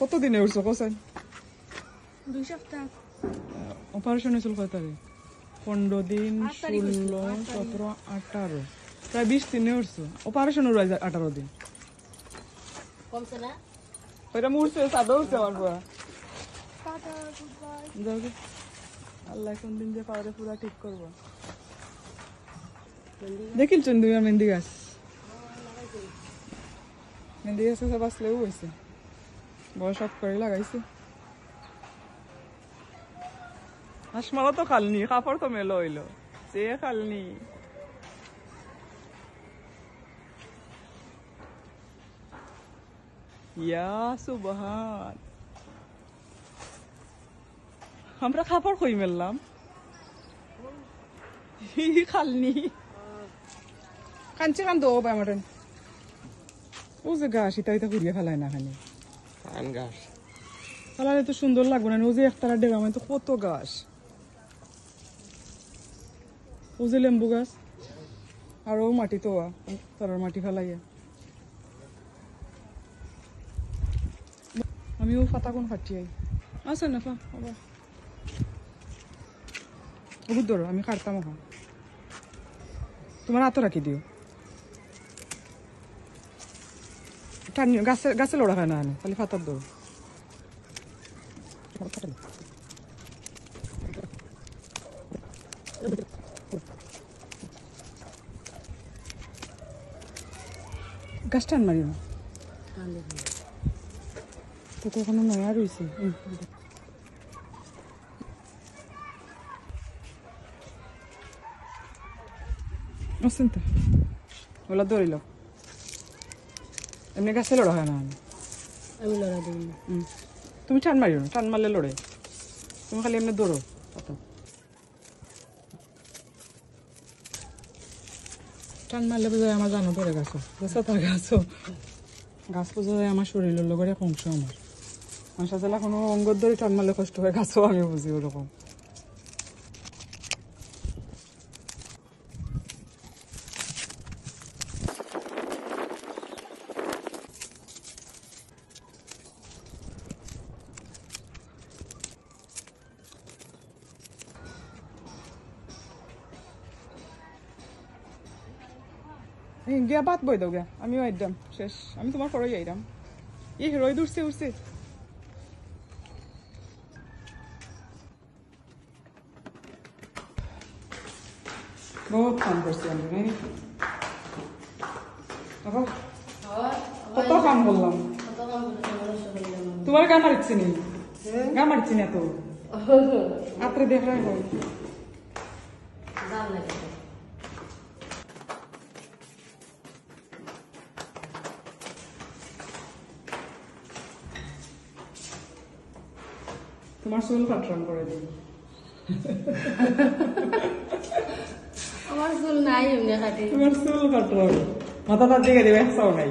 কত দিনে উঠছো কোসেন 2 সপ্তাহ অপারেশন হয়েছিল কয় তারিখ 15 দিন 16 17 18 প্রায় 20 দিনে উঠছো অপারেশন উড়াই 18 দিন কমছে না ওইটা মুড়ছে সাদা উঠছে আমার পুরা টাটা গুড বাই যাও আল্লাহ কোন দিন যে পাওয়ারে পুরা ঠিক করবো দেখিল চন্দি আর মেহেন্দি গাছ মেহেন্দি গাছ সব আসলেও হয়েছে বড় শখ করে লাগাইছে হাসমারা তো খালনি কাপড় তো মেলো হইলো সে খালনি ইয়া সুবহান আমরা কাপড় কই মেললাম খালনি কাঞ্চি কান দো পায় মাটেন ও যে গাছ এটা এটা ঘুরিয়ে ফেলায় না খালি পান গাছ ফেলালে তো সুন্দর লাগবে না ও যে একতারা ডেগা মানে তো কত গাছ ও যে লেম্বু গাছ আর ও মাটি তো তার মাটি ফেলাইয়া আমিও ফাতা কোন ফাটিয়াই আছে না ফা বাবা বহুত ধরো আমি কাটতাম এখন তোমার হাতও রাখি দিও টানিও গাছে গাছে লড়া খায় না খালি ফাতার ধরো গাছ টান মারিও না তো এখনো নয়া রয়েছে আসেন তো ওলা ধরিল এমনি গাছে লড়া হয় না আমি লড়া দিই না তুমি টান মারিও না টান মারলে লড়ে তুমি খালি এমনি দৌড়ো টান মারলে বোঝায় আমার জানো পরে গাছ তার গাছ গাছ বোঝায় আমার শরীরের লোকের এক অংশ আমার মানুষ আসলে কোনো অঙ্গর ধরে টান মারলে কষ্ট হয় গাছও আমি বুঝি ওরকম গিয়া বাদ বই দাও গিয়া আমিও আইদাম শেষ আমি তোমার পরেই আইরাম ই রোদ উঠছে উঠছে বহুত কাম করছি আমি কত কাম করলাম তোমার গা মারিচ্ছে নি গা মারিছি না তো আত্রে দেখাই হয় তোমার চুল কাটরাম করে দিই আমার চুল নাই এমনি কাটি তোমার চুল কাটরাম মাথাটার দিকে দেবে একসাও নাই